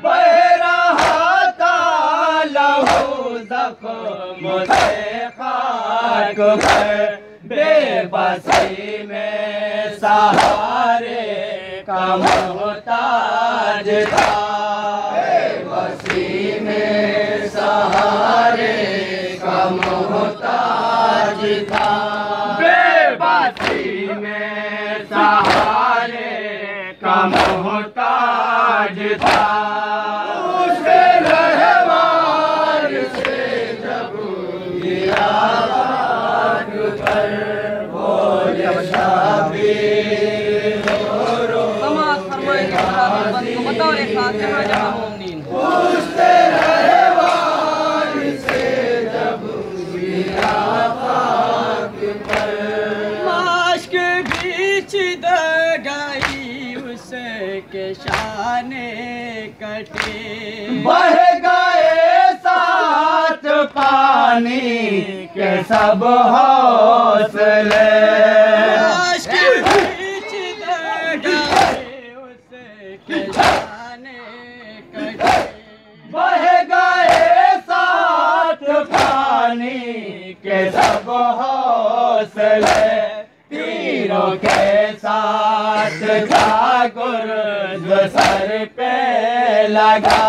बह रहा था लहू ज़ख्म से खाक पर, बेबसी में सहारे का मोहताज था, बेबसी में सहारे का मोहताज था, बेबसी में सहारे का मोहताज था। उसके रहवार से जब गिरा खाक पर, बोले शाबीर रो उसके रहवार से जब गिरा खाक पर, माश के बीच दगाई उसके शाने कटे, बह गए साथ पानी के सब हौसले, लाश के बीच दगाई उसके शाने कटे, बह गए साथ पानी के सब हौसले, तीरों के साथ था गुर्द सर पे लगा,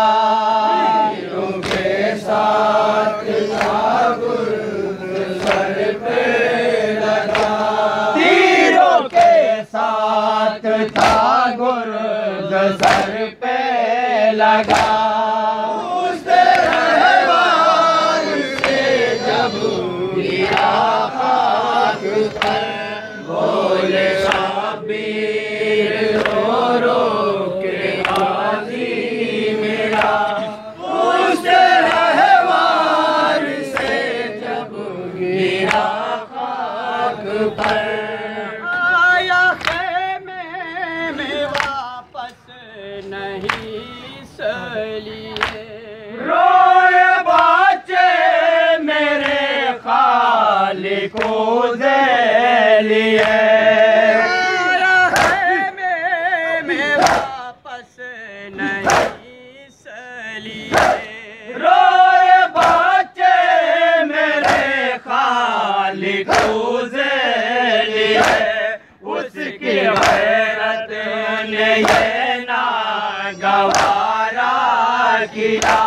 तीरों के साथ था गुर्द सर पे लगा, तीरों के साथ था गुर्द सर पे लगा। उसके रहवार से जब गिरा खाक पर, बोले शाबीर रो के गाजी मेरा, उसके रहवार से जब गिरा खाक पर, आया खेमे में वापस नहीं सलिए, रोए बच्चे मेरे खालिको दे लिए, आया खेमे में वापस नहीं सलिए, रोए बच्चे मेरे खालिको दे लिए, उसकी गैरत ने ये ना गवारा किया,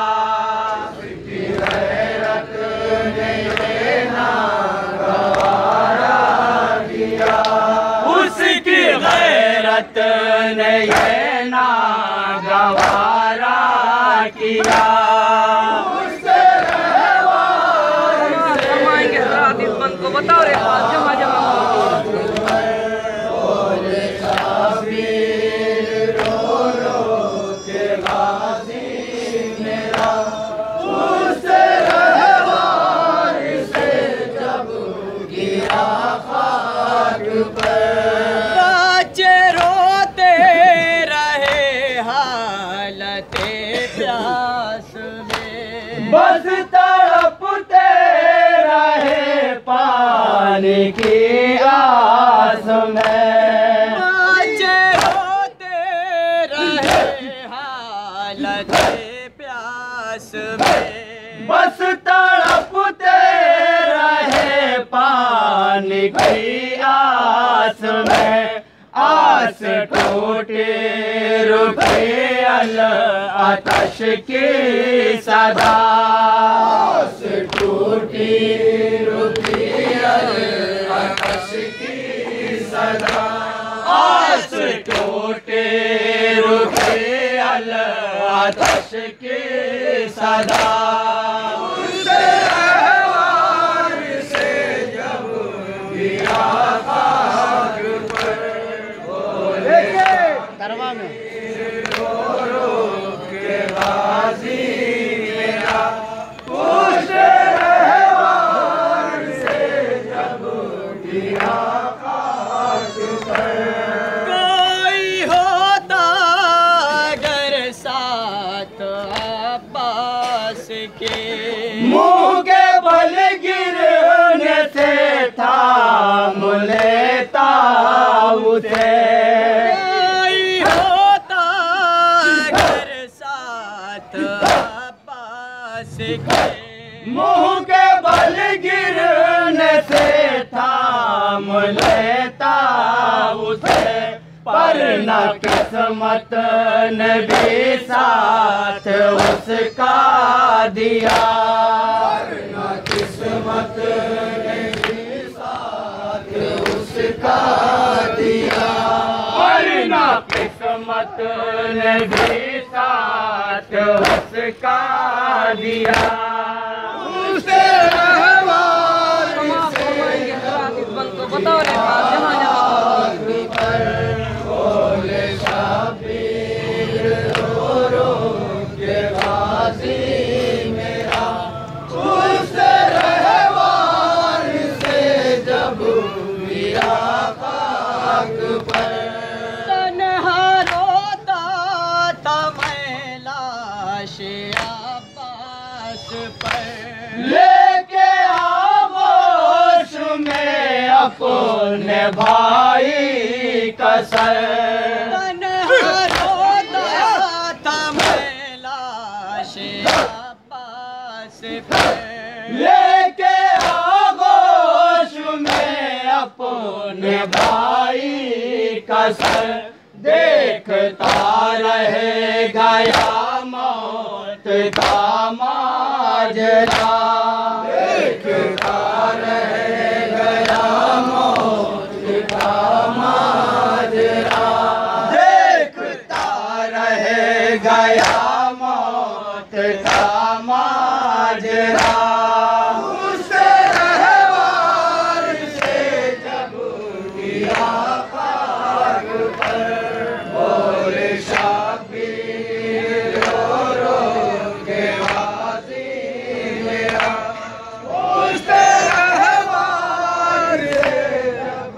उसकी गैरत ने ये ना गवारा किया, उसकी गैरत ने ये ना गवारा किया। उसके रहवार को बताओ रे जमा जमा बोले शाबीर रो के गाजी मेरा, उसके रहवार से जब गिरा खाक पर, बच्चे रोते रहे हालते प्यास में, बस तड़पते रहे पानी की आस में, बच्चे रोते रहे हालते प्यास में, बस तड़पते रहे पानी की आस में, आस टूटे रुके अल आतश की सदा, आस टूटी रुकी अल आतश की सदा, आस टूटे रुके अल आतश की सदा। उसके रहवार से जब गिरा खाक पर, बोले करवा में के गाजी मेरा, उसके रहवार से जब गिरा खाक पर, कोई होता अगर साथ अब्बास के, मुंह के बल गिरने से थाम लेता उसे, कोई होता मुंह के बल गिरने से थाम लेता उसे, पर न किस्मत ने भी साथ उसका दिया, पर न किस्मत ने भी साथ उसका दिया, पर न किस्मत ने भी साथ उसका दिया। उसे रहवार बताओ रे जहाँ बोले शाबीर रो रो के गाजी मेरा, उस रहवार से जब मिला खाक पर, तन्हा रोता था मैं लाश अब्बास पर, लेके आगोश में अपने भाई का सर, तन्हा रोता था मैं लाश अब्बास पर, लेके आगोश में अपने भाई का सर, देखता रहे गया मौत का माजरा, देखता रहे गया मौत का माजरा, देखता रहे गया मौत का माजरा। उस रहवार से जब गिरा खाक पर, बोले शाबीर रो रो के गाजी मेरा, उस रहवार से जब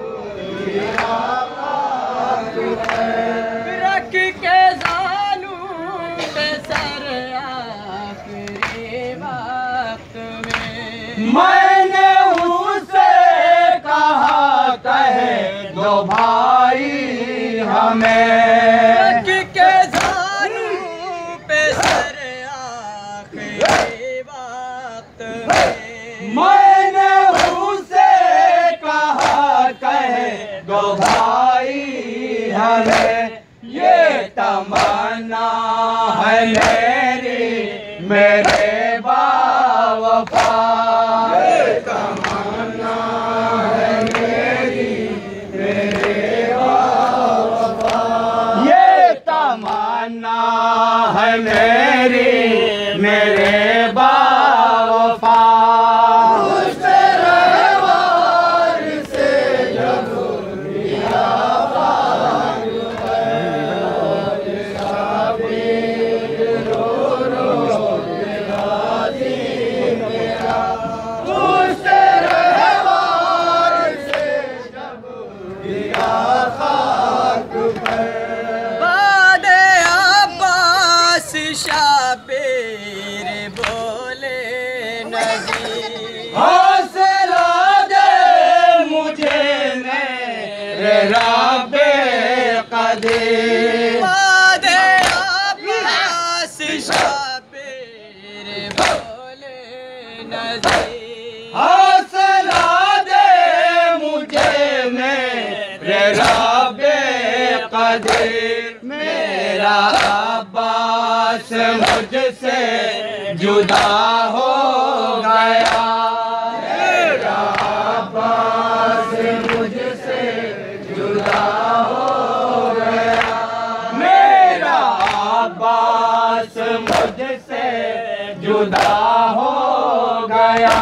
गिरा खाक पर, रख के जानू पे सर आखिरी वक्त में, मैंने उसे कहा कहे दो भाई हमें, रख के जानू पे सर आखिरी वक्त में, मैंने उसे कहा कहे दो भाई हमें, ये तमन्ना है मेरी मेरे बावफा, ये तमन्ना है मेरी मेरे बावफा, ये तमन्ना है मेरी मेरे बावफा। उस रहवार से जब मिला खाक पर, शाबीर रो रो के गाजी मेरा, उस रहवार से जब मिला खाक पर, बादे अब्बास शाबीर बोले नहीं, हौसला दे मुझे मेरे रब्बे कदीर, बादे अब्बास शाबीर बोले नहीं, हौसला दे मुझे मेरे रब्बे कदीर, मेरा अब्बास मुझसे जुदा हो गया, मेरा अब्बास मुझसे जुदा हो गया, मेरा अब्बास मुझसे जुदा हो गया।